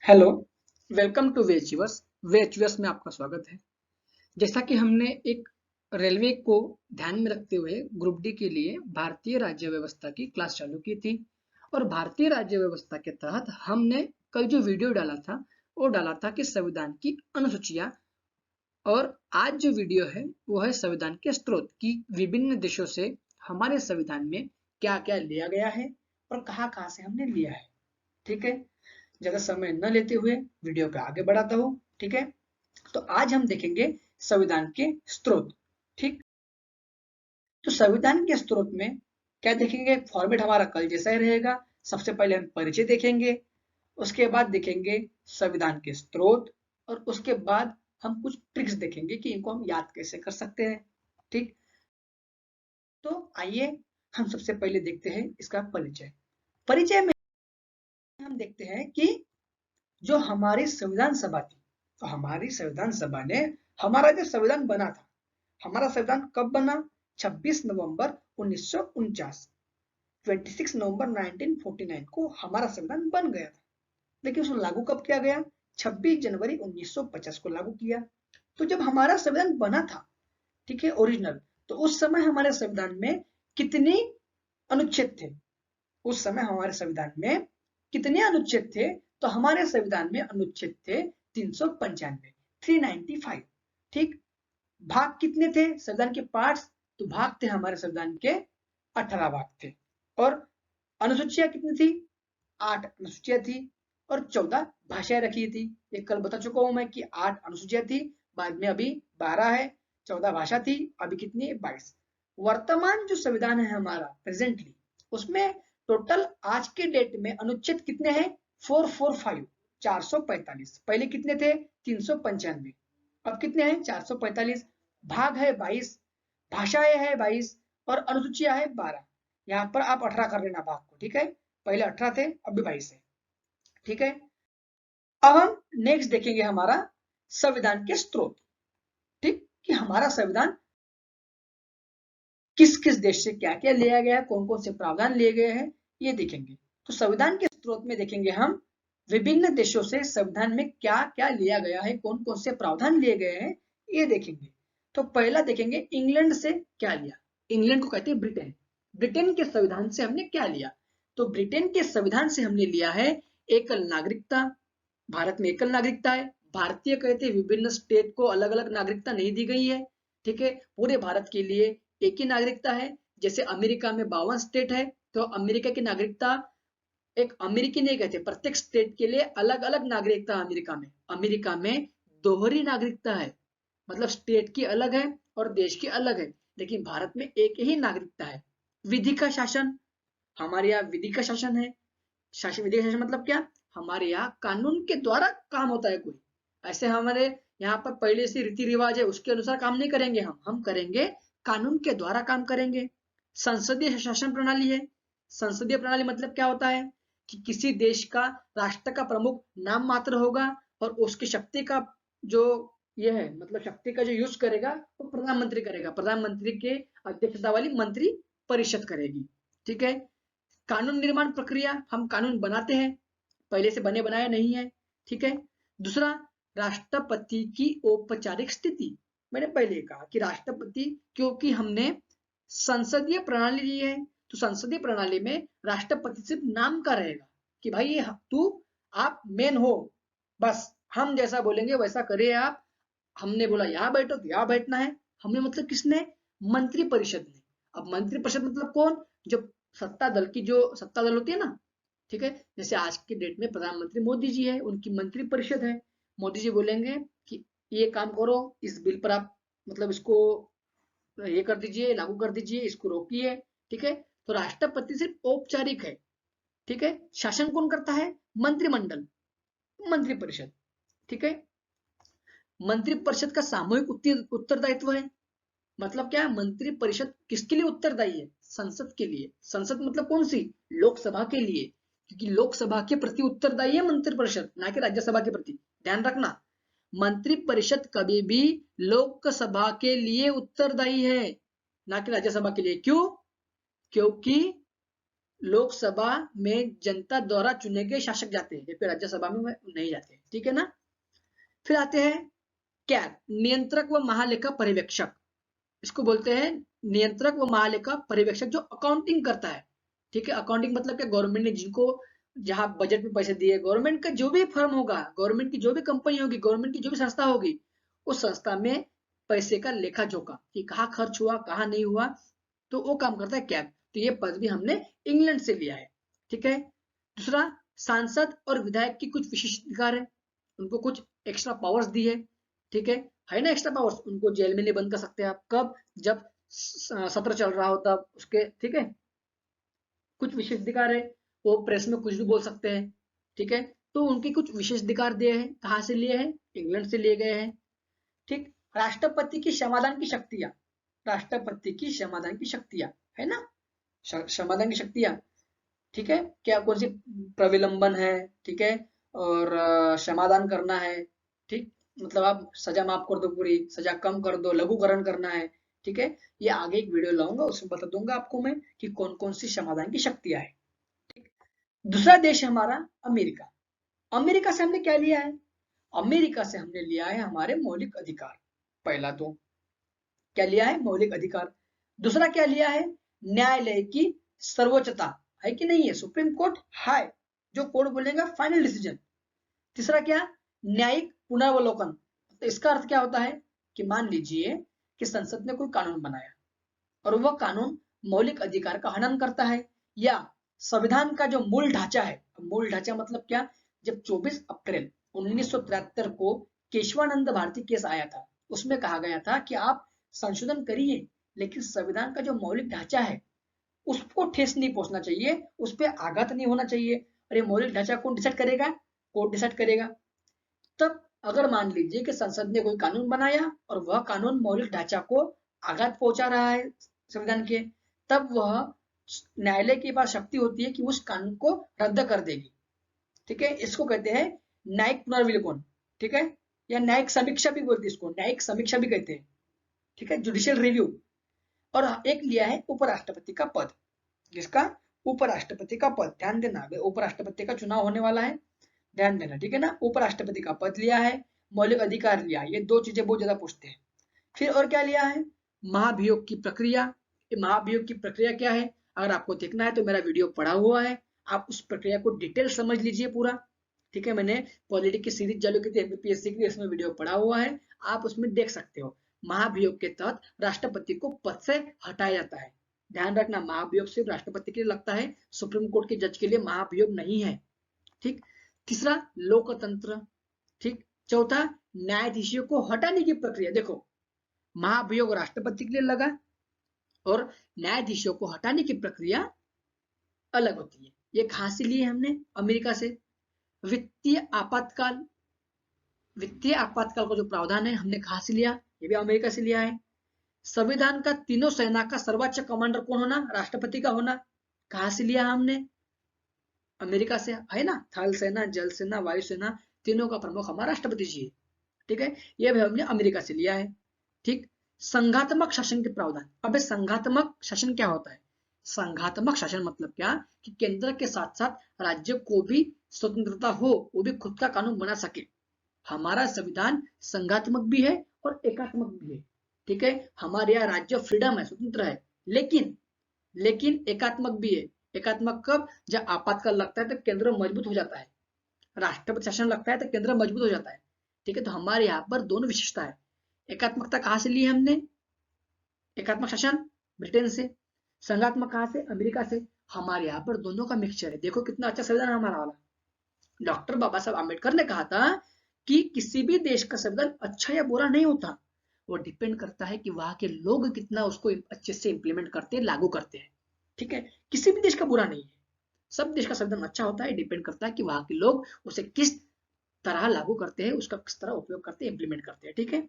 Hello, welcome to Vechverse. Vechverse में आपका स्वागत है। जैसा कि हमने एक रेलवे को ध्यान में रखते हुए ग्रुप डी के लिए भारतीय राज्य व्यवस्था की क्लास चालू की थी और भारतीय राज्य व्यवस्था के तहत हमने कल जो वीडियो डाला था वो डाला था कि संविधान की अनुसूचियां। और आज जो वीडियो है वो है संविधान के स्रोत की विभिन्न देशों से हमारे संविधान में क्या क्या लिया गया है और कहाँ कहाँ से हमने लिया है। ठीक है, ज्यादा समय न लेते हुए वीडियो को आगे बढ़ाता हूँ। ठीक है, तो आज हम देखेंगे संविधान के स्रोत। ठीक, तो संविधान के स्रोत में क्या देखेंगे, फॉर्मेट हमारा कल जैसा ही रहेगा। सबसे पहले हम परिचय देखेंगे, उसके बाद देखेंगे संविधान के स्रोत और उसके बाद हम कुछ ट्रिक्स देखेंगे कि इनको हम याद कैसे कर सकते हैं। ठीक, तो आइए हम सबसे पहले देखते हैं इसका परिचय। परिचय में हम देखते हैं कि जो हमारी संविधान सभा थी, तो हमारी संविधान सभा ने हमारा जो संविधान बना था, हमारा संविधान कब बना? 26 नवंबर 1949, 26 नवंबर 1949 को हमारा संविधान बन गया था। लेकिन उसको लागू कब किया गया? 26 जनवरी 1950 को लागू किया। तो जब हमारा संविधान बना था, ठीक है, ओरिजिनल, तो उस समय हमारे संविधान में कितनी अनुच्छेद थे? उस समय हमारे संविधान में कितने अनुच्छेद थे? तो हमारे संविधान में अनुच्छेद थे 395, 395। ठीक, भाग कितने थे संविधान के पार्ट्स? तो भाग थे हमारे संविधान के 18 भाग थे। और अनुसूचियां कितनी थी? 8 अनुसूचियां थी और 14 भाषाएं रखी थी। ये कल बता चुका हूं मैं कि 8 अनुसूचियां थी, बाद में अभी 12 है, 14 भाषा थी, अभी कितनी है? 22। वर्तमान जो संविधान है हमारा प्रेजेंटली, उसमें टोटल आज के डेट में अनुच्छेद कितने हैं? 445, 445। पहले कितने थे? 395, अब कितने हैं? 445। भाग है 22, भाषाएं है 22 और अनुसूचियां है 12। यहाँ पर आप 18 कर लेना भाग को। ठीक है, पहले 18 थे, अभी 22 है। ठीक है, अब हम नेक्स्ट देखेंगे हमारा संविधान के स्रोत। ठीक, कि हमारा संविधान किस किस देश से क्या क्या लिया गया है, कौन कौन से प्रावधान लिए गए हैं, ये देखेंगे। तो संविधान के स्रोत में देखेंगे हम विभिन्न देशों से संविधान में क्या क्या लिया गया है, कौन कौन से प्रावधान लिए गए हैं, ये देखेंगे। तो पहला देखेंगे इंग्लैंड से क्या लिया। इंग्लैंड को कहते हैं ब्रिटेन। ब्रिटेन के संविधान से हमने क्या लिया? तो ब्रिटेन के संविधान से हमने लिया है एकल नागरिकता। भारत में एकल नागरिकता है। भारतीय कहते विभिन्न स्टेट को अलग अलग नागरिकता नहीं दी गई है। ठीक है, पूरे भारत के लिए एक ही नागरिकता है। जैसे अमेरिका में 52 स्टेट है, तो अमेरिका की नागरिकता एक अमेरिकी नहीं कहते, प्रत्येक स्टेट के लिए अलग अलग नागरिकता। अमेरिका में दोहरी नागरिकता है, मतलब स्टेट की अलग है और देश की अलग है, लेकिन भारत में एक ही नागरिकता है। विधि का शासन, हमारे यहाँ विधि का शासन है। शासन, विधि का शासन मतलब क्या? हमारे यहाँ कानून के द्वारा काम होता है कोई। ऐसे हमारे यहाँ पर पहले से रीति रिवाज है, उसके अनुसार काम नहीं करेंगे हम करेंगे कानून के द्वारा काम करेंगे। संसदीय शासन प्रणाली है। संसदीय प्रणाली मतलब क्या होता है कि किसी देश का राष्ट्र का प्रमुख नाम मात्र होगा और उसकी शक्ति का जो ये है, मतलब शक्ति का जो यूज करेगा वो प्रधानमंत्री करेगा। प्रधानमंत्री के अध्यक्षता वाली मंत्री परिषद करेगी। ठीक है, कानून निर्माण प्रक्रिया, हम कानून बनाते हैं, पहले से बने बनाए नहीं है। ठीक है, दूसरा राष्ट्रपति की औपचारिक स्थिति। मैंने पहले कहा कि राष्ट्रपति, क्योंकि हमने संसदीय प्रणाली ली है, तो संसदीय प्रणाली में राष्ट्रपति सिर्फ नाम का रहेगा कि भाई ये तू, आप मेन हो, बस हम जैसा बोलेंगे वैसा करे आप। हमने बोला यहाँ बैठो तो यहाँ बैठना है। हमने मतलब किसने? मंत्री परिषद ने। अब मंत्री परिषद मतलब कौन? जो सत्ता दल की जो सत्ता दल होती है ना, ठीक है, जैसे आज की डेट में प्रधानमंत्री मोदी जी है, उनकी मंत्री परिषद है। मोदी जी बोलेंगे कि ये काम करो, इस बिल पर आप मतलब इसको ये कर दीजिए, लागू कर दीजिए, इसको रोकिए। ठीक है, तो राष्ट्रपति सिर्फ औपचारिक है। ठीक है, शासन कौन करता है? मंत्रिमंडल, मंत्री परिषद। ठीक है, मंत्री परिषद का सामूहिक उत्तरदायित्व है। मतलब क्या? मंत्री परिषद किसके लिए उत्तरदायी है? संसद के लिए। संसद मतलब कौन सी? लोकसभा के लिए, क्योंकि लोकसभा के प्रति उत्तरदायी है मंत्री परिषद, ना कि राज्यसभा के प्रति। ध्यान रखना, मंत्री परिषद कभी भी लोकसभा के लिए उत्तरदायी है, ना कि राज्यसभा के लिए। क्यों? क्योंकि लोकसभा में जनता द्वारा चुने गए शासक जाते हैं, जबकि राज्यसभा में नहीं जाते, ठीक है ना। फिर आते हैं कैग, नियंत्रक व महालेखा पर्यवेक्षक। इसको बोलते हैं नियंत्रक व महालेखा पर्यवेक्षक, जो अकाउंटिंग करता है, ठीक है। अकाउंटिंग मतलब क्या, गवर्नमेंट ने जिनको जहां बजट में पैसे दिए, गवर्नमेंट का जो भी फर्म होगा, गवर्नमेंट की जो भी कंपनी होगी, गवर्नमेंट की जो भी संस्था होगी, उस संस्था में पैसे का लेखा जोखा कि कहाँ खर्च हुआ कहाँ नहीं हुआ, तो वो काम करता है कैग। तो ये पद भी हमने इंग्लैंड से लिया है, ठीक है। दूसरा, सांसद और विधायक की कुछ विशेष अधिकार है, उनको कुछ एक्स्ट्रा पावर्स दी ठीक है ना। एक्स्ट्रा पावर्स, उनको जेल में नहीं बंद कर सकते आप, कब, जब सत्र चल रहा होता उसके, ठीक है। कुछ विशेष अधिकार है, वो प्रेस में कुछ भी बोल सकते हैं, ठीक है। तो उनके कुछ विशेष अधिकार दिए हैं, कहाँ से लिए हैं, इंग्लैंड से लिए गए हैं, ठीक। राष्ट्रपति की समाधान की शक्तियां, राष्ट्रपति की समाधान की शक्तियां, है ना, समाधान की शक्तियां, ठीक है। क्या कौन सी, प्रविलंबन है, ठीक है, और समाधान करना है, ठीक, मतलब आप सजा माफ कर दो, पूरी सजा कम कर दो, लघुकरण करना है, ठीक है। ये आगे एक वीडियो लाऊंगा, उसमें बता दूंगा आपको मैं कि कौन कौन सी समाधान की शक्तियां है। दूसरा देश है हमारा अमेरिका। अमेरिका से हमने क्या लिया है, अमेरिका से हमने लिया है हमारे मौलिक अधिकार। पहला तो क्या लिया है, मौलिक अधिकार। दूसरा क्या लिया है, न्यायालय की सर्वोच्चता, है कि नहीं है, सुप्रीम कोर्ट हाई, जो कोर्ट बोलेगा फाइनल डिसीजन। तीसरा क्या, न्यायिक पुनर्वलोकन। तो इसका अर्थ क्या होता है कि मान लीजिए कि संसद ने कोई कानून बनाया और वह कानून मौलिक अधिकार का हनन करता है, या संविधान का जो मूल ढांचा है, मूल ढांचा मतलब क्या, जब 24 अप्रैल 1973 को केशवानंद भारती केस आया था, उसमें कहा गया था कि आप संशोधन करिए, लेकिन संविधान का जो मौलिक ढांचा है उसको ठेस नहीं पहुंचना चाहिए, उस पर आघात नहीं होना चाहिए। अरे मौलिक ढांचा कौन डिसाइड करेगा, कोर्ट डिसाइड करेगा। तब अगर मान लीजिए कि संसद ने कोई कानून बनाया और वह कानून मौलिक ढांचा को आघात पहुंचा रहा है संविधान के, तब वह न्यायालय के पास शक्ति होती है कि उस कानून को रद्द कर देगी, ठीक है। इसको कहते हैं न्यायिक पुनर्विलोकन, ठीक है, या न्यायिक समीक्षा भी बोलते हैं इसको, न्यायिक समीक्षा भी कहते हैं, ठीक है, जुडिशियल रिव्यू। और एक लिया है उपराष्ट्रपति का पद, जिसका उपराष्ट्रपति का पद, ध्यान देना, उपराष्ट्रपति का चुनाव होने वाला है, ध्यान देना, ठीक है ना। उपराष्ट्रपति का पद लिया है, मौलिक अधिकार लिया, ये दो चीजें बहुत ज्यादा पूछते हैं। फिर और क्या लिया है, महाभियोग की प्रक्रिया। महाभियोग की प्रक्रिया क्या है, अगर आपको देखना है तो मेरा वीडियो पड़ा हुआ है, आप उस प्रक्रिया को डिटेल समझ लीजिए पूरा, ठीक है। मैंने पॉलिटिक्स की सीरीज चालू की थी एमपीएससी की, इसमें वीडियो पड़ा हुआ है, आप उसमें देख सकते हो। महाभियोग के तहत राष्ट्रपति को पद से हटाया जाता है, ध्यान रखना, महाभियोग सिर्फ राष्ट्रपति के लिए लगता है, सुप्रीम कोर्ट के जज के लिए महाभियोग नहीं है, ठीक। तीसरा, लोकतंत्र, ठीक। चौथा, न्यायाधीशों को हटाने की प्रक्रिया। देखो, महाभियोग राष्ट्रपति के लिए लगा और न्यायाधीशों को हटाने की प्रक्रिया अलग होती है। ये कहां से लिए हमने, अमेरिका से। वित्तीय आपातकाल, वित्तीय आपातकाल का जो प्रावधान है हमने कहां से लिया, ये भी अमेरिका से लिया है। संविधान का तीनों सेना का सर्वोच्च कमांडर कौन होना, राष्ट्रपति का होना, कहां से लिया हमने, अमेरिका से, है ना। थल सेना, जल सेना, वायु सेना, तीनों का प्रमुख हमारा राष्ट्रपति जी है, ठीक है। यह भी हमने अमेरिका से लिया है, ठीक। संघात्मक शासन के प्रावधान। अब संघात्मक शासन क्या होता है, संघात्मक शासन मतलब क्या कि केंद्र के साथ साथ राज्य को भी स्वतंत्रता हो, वो भी खुद का कानून बना सके। हमारा संविधान संघात्मक भी है और एकात्मक भी है, ठीक है। हमारे यहाँ राज्य फ्रीडम है, स्वतंत्र है, लेकिन एकात्मक भी है। एकात्मक कब, जब आपातकाल लगता है तो केंद्र मजबूत हो जाता है, राष्ट्रपति शासन लगता है तो केंद्र मजबूत हो जाता है, ठीक है। तो हमारे यहाँ पर दोनों विशेषता है। एकात्मकता कहां से ली हमने, एकात्मक शासन ब्रिटेन से, संघात्मक कहां से, अमेरिका से। हमारे यहाँ पर दोनों का मिक्सचर है। देखो कितना अच्छा संविधान है हमारा वाला। डॉक्टर बाबा साहब आम्बेडकर ने कहा था कि किसी भी देश का संविधान अच्छा या बुरा नहीं होता, वो डिपेंड करता है कि वहां के लोग कितना उसको अच्छे से इंप्लीमेंट करते हैं, लागू करते हैं, ठीक है। किसी भी देश का बुरा नहीं है, सब देश का संविधान अच्छा होता है, डिपेंड करता है कि वहां के लोग उसे किस तरह लागू करते हैं, उसका किस तरह उपयोग करते हैं, इंप्लीमेंट करते हैं, ठीक है।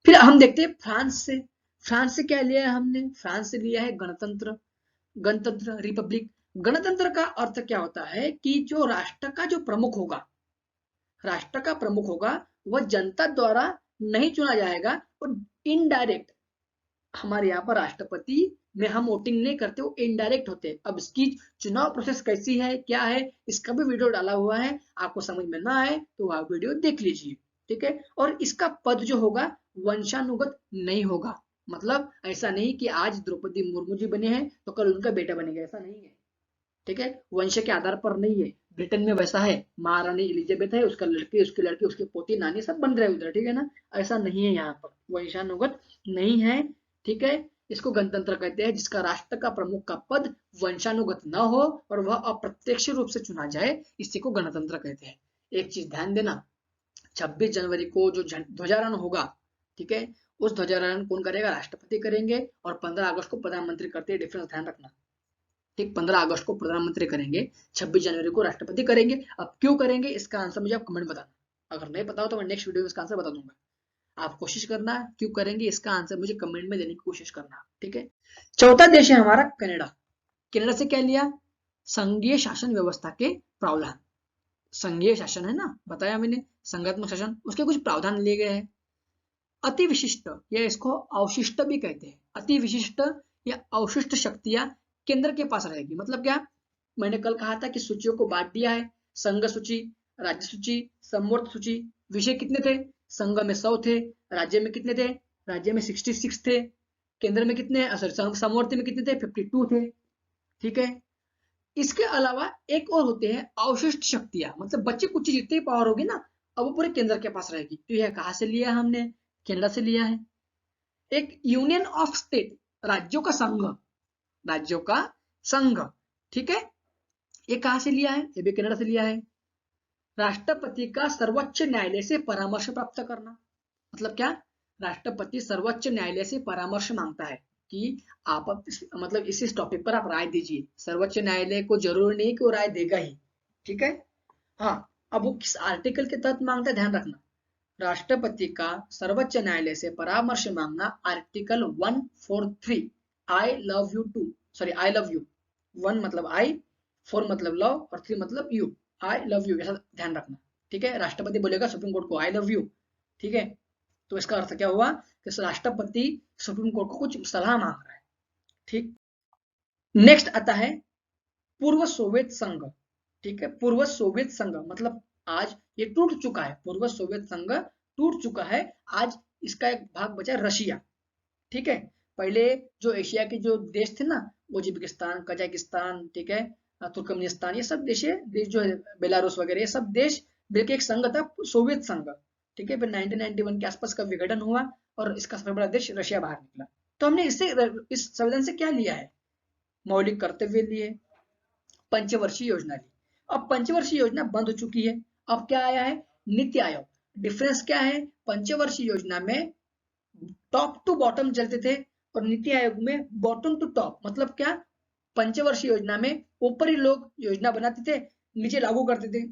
फिर हम देखते हैं फ्रांस से। फ्रांस से क्या लिया है हमने, फ्रांस से लिया है गणतंत्र, गणतंत्र, रिपब्लिक। गणतंत्र का अर्थ क्या होता है कि जो राष्ट्र का जो प्रमुख होगा, राष्ट्र का प्रमुख होगा, वह जनता द्वारा नहीं चुना जाएगा और इनडायरेक्ट हमारे यहाँ पर राष्ट्रपति में हम वोटिंग नहीं करते, वो इनडायरेक्ट होते हैं। अब इसकी चुनाव प्रोसेस कैसी है, क्या है, इसका भी वीडियो डाला हुआ है, आपको समझ में ना आए तो वह वीडियो देख लीजिए, ठीक है। और इसका पद जो होगा वंशानुगत नहीं होगा, मतलब ऐसा नहीं कि आज द्रौपदी मुर्मू जी बने हैं तो कल उनका बेटा बनेगा, ऐसा नहीं है, ठीक है। वंश के आधार पर नहीं है, ब्रिटेन में वैसा है, महारानी एलिजाबेथ है, उसका लड़के, उसकी लड़की, उसके पोती, नानी सब बन रहे उधर, ठीक है ना। ऐसा नहीं है, यहाँ पर वंशानुगत नहीं है, ठीक है। इसको गणतंत्र कहते हैं जिसका राष्ट्र का प्रमुख का पद वंशानुगत न हो और वह अप्रत्यक्ष रूप से चुना जाए, इसी को गणतंत्र कहते हैं। एक चीज ध्यान देना, 26 जनवरी को जो ध्वजारोहण होगा, ठीक है, उस ध्वजारोहण कौन करेगा, राष्ट्रपति करेंगे, और 15 अगस्त को प्रधानमंत्री करते हैं, डिफरेंस ध्यान रखना, ठीक। 15 अगस्त को प्रधानमंत्री करेंगे, 26 जनवरी को राष्ट्रपति करेंगे। अब क्यों करेंगे इसका आंसर मुझे आप कमेंट बताना, अगर नहीं पता हो तो मैं नेक्स्ट वीडियो में इसका आंसर बता दूंगा। आप कोशिश करना क्यों करेंगे इसका आंसर मुझे कमेंट में देने की कोशिश करना, ठीक है। चौथा देश है हमारा कनाडा। कनाडा से क्या लिया, संघीय शासन व्यवस्था के प्रावधान, संघीय शासन है ना, बताया मैंने, संघात्मक शासन, उसके कुछ प्रावधान लिए गए हैं। अति विशिष्ट या इसको अवशिष्ट भी कहते हैं, अति विशिष्ट या अवशिष्ट शक्तियां केंद्र के पास रहेगी। मतलब क्या, मैंने कल कहा था कि सूचियों को बांट दिया है, संघ सूची, राज्य सूची, समवर्त सूची। विषय कितने थे, संघ में 100 थे, राज्य में कितने थे, राज्य में 66 थे, केंद्र में कितने, सॉरी समवर्ती में कितने थे, 52 थे, ठीक है। इसके अलावा एक और होते हैं अवशिष्ट शक्तियां, मतलब बच्चे कुछ जितनी पावर होगी ना, अब वो पूरे केंद्र के पास रहेगी। तो यह कहां से लिया हमने, कनाडा से लिया है। एक यूनियन ऑफ स्टेट, राज्यों का संघ, राज्यों का संघ, ठीक है, ये कहां से लिया है, ये भी कनाडा से लिया है। राष्ट्रपति का सर्वोच्च न्यायालय से परामर्श प्राप्त करना, मतलब क्या, राष्ट्रपति सर्वोच्च न्यायालय से परामर्श मांगता है कि आप मतलब इस टॉपिक पर आप राय दीजिए। सर्वोच्च न्यायालय को जरूरी नहीं कि वो राय देगा ही, ठीक है। हाँ, अब वो किस आर्टिकल के तहत मांगता है, ध्यान रखना, राष्ट्रपति का सर्वोच्च न्यायालय से परामर्श मांगना article 143, I love you too, sorry I love you, 1 मतलब आई, 4 मतलब लव और 3 मतलब यू, आई लव यू, ऐसा ध्यान रखना, ठीक है। राष्ट्रपति बोलेगा सुप्रीम कोर्ट को आई लव यू, ठीक है, तो इसका अर्थ क्या हुआ कि राष्ट्रपति सुप्रीम कोर्ट को कुछ सलाह मांग रहा है, ठीक। नेक्स्ट आता है पूर्व सोवियत संघ, ठीक है। पूर्व सोवियत संघ मतलब आज ये टूट चुका है, पूर्व सोवियत संघ टूट चुका है, आज इसका एक भाग बचा रशिया, ठीक है। पहले जो एशिया के जो देश थे ना, उज्बेकिस्तान, कजाकिस्तान, ठीक है, तुर्कमेनिस्तान, ये सब देश जो है, बेलारूस वगैरह, ये सब देश मिलकर एक संघ था सोवियत संघ, ठीक है। फिर 1991 के आसपास का विघटन हुआ और इसका सबसे बड़ा देश रशिया बाहर निकला। तो हमने इस संविधान से क्या लिया है, मौलिक कर्तव्य लिए, पंचवर्षीय योजना ली। अब पंचवर्षीय योजना बंद हो चुकी है, अब क्या आया है, नीति आयोग। डिफरेंस क्या है, पंचवर्षीय योजना में टॉप टू बॉटम चलते थे और नीति आयोग में बॉटम टू टॉप, मतलब क्या, पंचवर्षीय योजना में ऊपरी लोग योजना बनाते थे, नीचे लागू करते थे।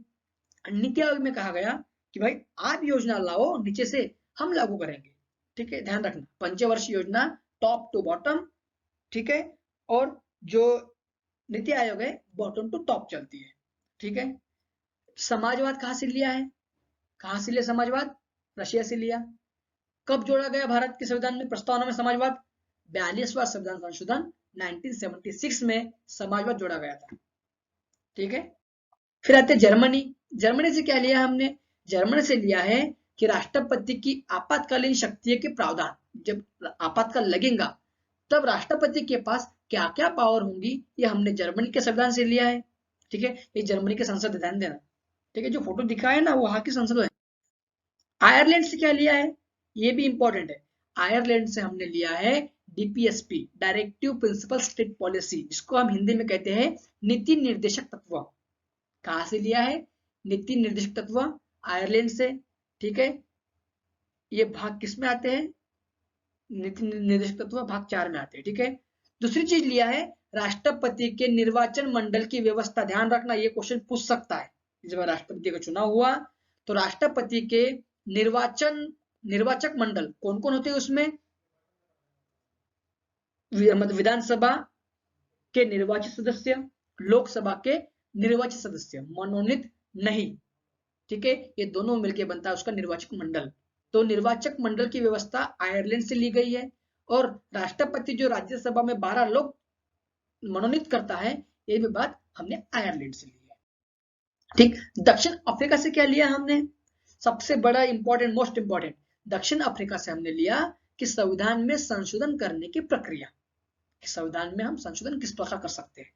नीति आयोग में कहा गया कि भाई आप योजना लाओ नीचे से, हम लागू करेंगे, ठीक है। ध्यान रखना, पंचवर्षीय योजना टॉप टू बॉटम, ठीक है, और जो नीति आयोग है बॉटम टू टॉप चलती है, ठीक है। समाजवाद कहां से लिया है, कहां से लिया समाजवाद, रशिया से लिया। कब जोड़ा गया भारत के संविधान में, प्रस्तावना में समाजवाद, 42वां संविधान संशोधन 1976 में समाजवाद जोड़ा गया था, ठीक है। फिर आते जर्मनी, जर्मनी से क्या लिया हमने, जर्मनी से लिया है कि राष्ट्रपति की आपातकालीन शक्तियों के प्रावधान, जब आपातकाल लगेगा तब राष्ट्रपति के पास क्या क्या पावर होंगी, ये हमने जर्मनी के संविधान से लिया है, ठीक है। ये जर्मनी के संसद, ध्यान देना, ठीक है, जो फोटो दिखा है ना वो वहां की संसद है। आयरलैंड से क्या लिया है, ये भी इंपॉर्टेंट है, आयरलैंड से हमने लिया है DPSP, directive principle state policy, जिसको हम हिंदी में कहते हैं नीति निर्देशक तत्व। कहां से लिया है, नीति निर्देशक तत्व, आयरलैंड से, ठीक है। ये भाग किस में आते हैं, नीति निर्देशक तत्व भाग 4 में आते हैं, ठीक है। दूसरी चीज लिया है राष्ट्रपति के निर्वाचन मंडल की व्यवस्था, ध्यान रखना ये क्वेश्चन पूछ सकता है, जब राष्ट्रपति का चुनाव हुआ तो राष्ट्रपति के निर्वाचक मंडल कौन कौन होते हैं उसमें, विधानसभा के निर्वाचित सदस्य, लोकसभा के निर्वाचित सदस्य, मनोनीत नहीं, ठीक है, ये दोनों मिलकर बनता है उसका निर्वाचक मंडल। तो निर्वाचक मंडल की व्यवस्था आयरलैंड से ली गई है और राष्ट्रपति जो राज्यसभा में 12 लोग मनोनीत करता है, ये भी बात हमने आयरलैंड से ली है। ठीक, दक्षिण अफ्रीका से क्या लिया हमने? सबसे बड़ा इंपॉर्टेंट, मोस्ट इंपॉर्टेंट, दक्षिण अफ्रीका से हमने लिया कि संविधान में संशोधन करने की प्रक्रिया, कि संविधान में हम संशोधन किस प्रकार कर सकते हैं।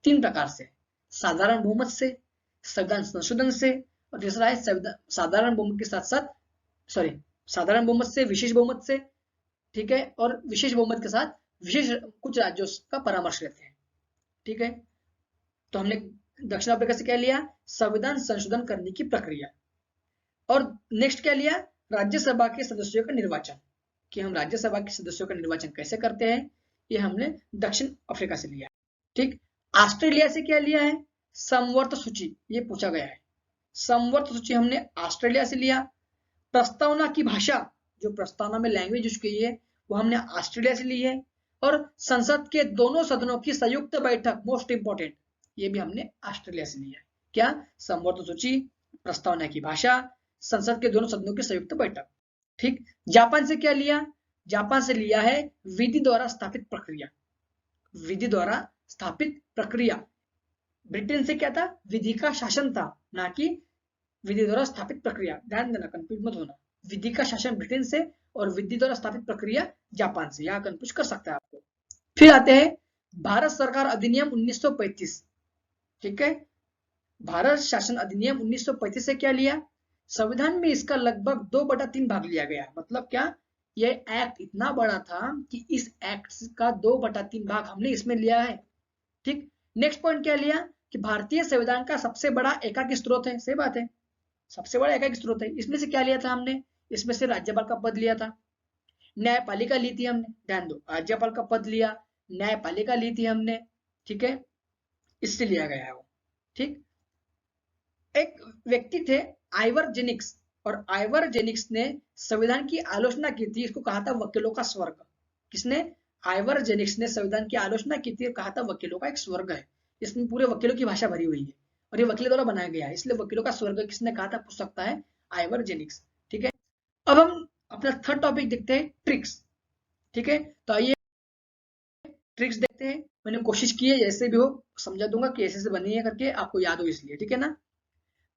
3 प्रकार से, साधारण बहुमत से, संविधान संशोधन से, और तीसरा है साधारण बहुमत के साथ साथ साधारण बहुमत से, विशेष बहुमत से, ठीक है, और विशेष बहुमत के साथ विशेष कुछ राज्यों का परामर्श लेते हैं। ठीक है, तो हमने दक्षिण अफ्रीका से क्या लिया? संविधान संशोधन करने की प्रक्रिया। और नेक्स्ट क्या लिया? राज्यसभा के सदस्यों का निर्वाचन, कि हम राज्यसभा के सदस्यों का निर्वाचन कैसे करते हैं, ये हमने दक्षिण अफ्रीका से लिया। ठीक, ऑस्ट्रेलिया से क्या लिया है? समवर्त सूची, ये पूछा गया है। समवर्त सूची हमने ऑस्ट्रेलिया से लिया। प्रस्तावना की भाषा, जो प्रस्तावना में लैंग्वेज यूज की है, वो हमने ऑस्ट्रेलिया से ली है। और संसद के दोनों सदनों की संयुक्त बैठक, मोस्ट इंपॉर्टेंट, ये भी हमने ऑस्ट्रेलिया से लिया है। क्या? समवर्त सूची, प्रस्तावना की भाषा, संसद के दोनों सदनों की संयुक्त बैठक। ठीक, जापान से क्या लिया? जापान से लिया है विधि द्वारा स्थापित प्रक्रिया, विधि द्वारा स्थापित प्रक्रिया। ब्रिटेन से क्या था? विधि का शासन था, ना कि विधि द्वारा स्थापित प्रक्रिया। ध्यान देना, कंफ्यूज मत होना। विधि का शासन ब्रिटेन से और विधि द्वारा स्थापित प्रक्रिया जापान से, यहां कंफ्यूज कर सकता है आपको। फिर आते हैं भारत सरकार अधिनियम 1935। ठीक है, भारत शासन अधिनियम 1935 से क्या लिया? संविधान में इसका लगभग 2/3 भाग लिया गया। मतलब क्या? यह एक्ट इतना बड़ा था कि इस एक्ट का 2/3 भाग हमने इसमें लिया है। ठीक, नेक्स्ट पॉइंट क्या लिया? कि भारतीय संविधान का सबसे बड़ा एकाकी स्रोत है। सही बात है, सबसे बड़ा एकाकी स्रोत है। इसमें से क्या लिया था हमने? इसमें से राज्यपाल का पद लिया था, न्यायपालिका ली थी हमने। ध्यान दो, राज्यपाल का पद लिया, न्यायपालिका ली थी हमने। ठीक है, इससे लिया गया है वो। ठीक, एक व्यक्ति थे आइवर जेनिक्स, और आइवर जेनिक्स ने संविधान की आलोचना की थी। इसको कहा था वकीलों का स्वर्ग। किसने? आइवर जेनिक्स ने संविधान की आलोचना की थी और कहा था वकीलों का एक स्वर्ग है, इसमें पूरे वकीलों की भाषा भरी हुई है और ये वकीलों द्वारा बनाया गया है, इसलिए वकीलों का स्वर्ग किसने कहा था? पूछ सकता है आइवर जेनिक्स। ठीक है, अब हम अपना थर्ड टॉपिक देखते हैं, ट्रिक्स। ठीक है, तो आइए ट्रिक्स देखते हैं। मैंने कोशिश की है जैसे भी हो समझा दूंगा कि ऐसे से बनी है करके, आपको याद हो इसलिए। ठीक है ना,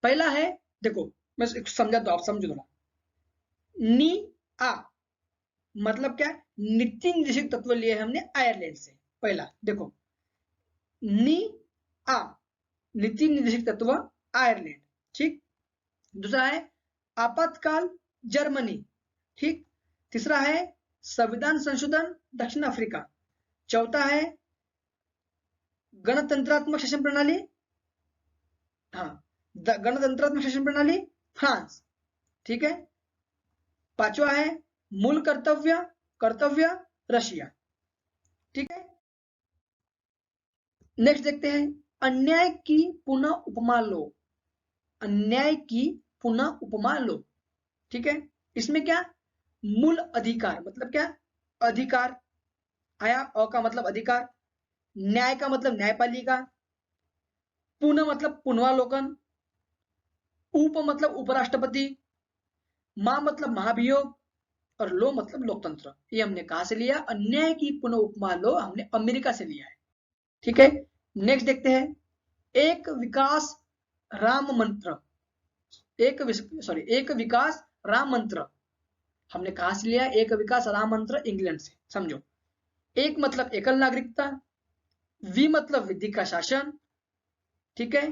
पहला है, देखो मैं समझा दो, आप समझो थोड़ा। नी आ मतलब क्या? नीति निर्देशक तत्व लिए हमने आयरलैंड से। पहला देखो, नी आ नीति निर्देशक तत्व आयरलैंड। ठीक, दूसरा है आपातकाल जर्मनी। ठीक, तीसरा है संविधान संशोधन दक्षिण अफ्रीका। चौथा है गणतंत्रात्मक शासन प्रणाली, गणतंत्रात्मक शासन प्रणाली फ्रांस। ठीक है, पांचवा है मूल कर्तव्य रशिया। ठीक है, नेक्स्ट देखते हैं अन्याय की पुनः उपमा लो। अन्याय की पुनः उपमा लो। ठीक है, इसमें क्या? मूल अधिकार मतलब क्या? अधिकार आया, अ का मतलब अधिकार, न्याय का मतलब न्यायपालिका, पुनः मतलब पुनवालोकन, उप मतलब उपराष्ट्रपति, मा मतलब महाभियोग, और लो मतलब लोकतंत्र। ये हमने कहा से लिया? अन्याय की पुनः उपमा लो हमने अमेरिका से लिया है। ठीक है, नेक्स्ट देखते हैं एक विकास राम मंत्र। एक विकास राम मंत्र हमने कहा से लिया? एक विकास राम मंत्र इंग्लैंड से। समझो, एक मतलब एकल नागरिकता, वी मतलब विधि का शासन। ठीक है,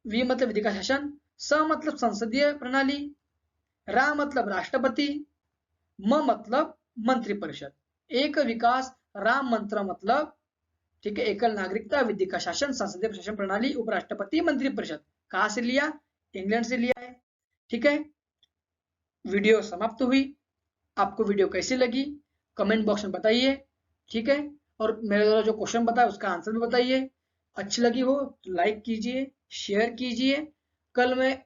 वी मतलब विधि का शासन, स मतलब संसदीय प्रणाली, रा मतलब राष्ट्रपति, म मतलब मंत्रिपरिषद। एक विकास राम मंत्र मतलब, ठीक है, एकल नागरिकता, विधि का शासन, संसदीय शासन प्रणाली, उपराष्ट्रपति, मंत्रिपरिषद। कहां से लिया? इंग्लैंड से लिया है। ठीक है, वीडियो समाप्त हुई। आपको वीडियो कैसी लगी कमेंट बॉक्स में बताइए। ठीक है, और मेरे द्वारा जो क्वेश्चन बताया उसका आंसर भी बताइए। अच्छी लगी हो तो लाइक कीजिए, शेयर कीजिए। कल मैं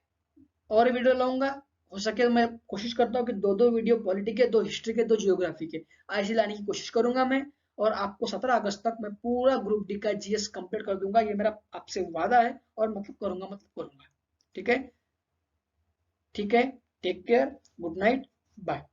और वीडियो लाऊंगा, हो सके तो मैं कोशिश करता हूँ कि 2 वीडियो पॉलिटी के, 2 हिस्ट्री के, 2 जियोग्राफी के, ऐसे लाने की कोशिश करूंगा मैं। और आपको 17 अगस्त तक मैं पूरा ग्रुप डी का जीएस कंप्लीट कर दूंगा, ये मेरा आपसे वादा है, और मतलब करूंगा। ठीक है, take care, good night, bye.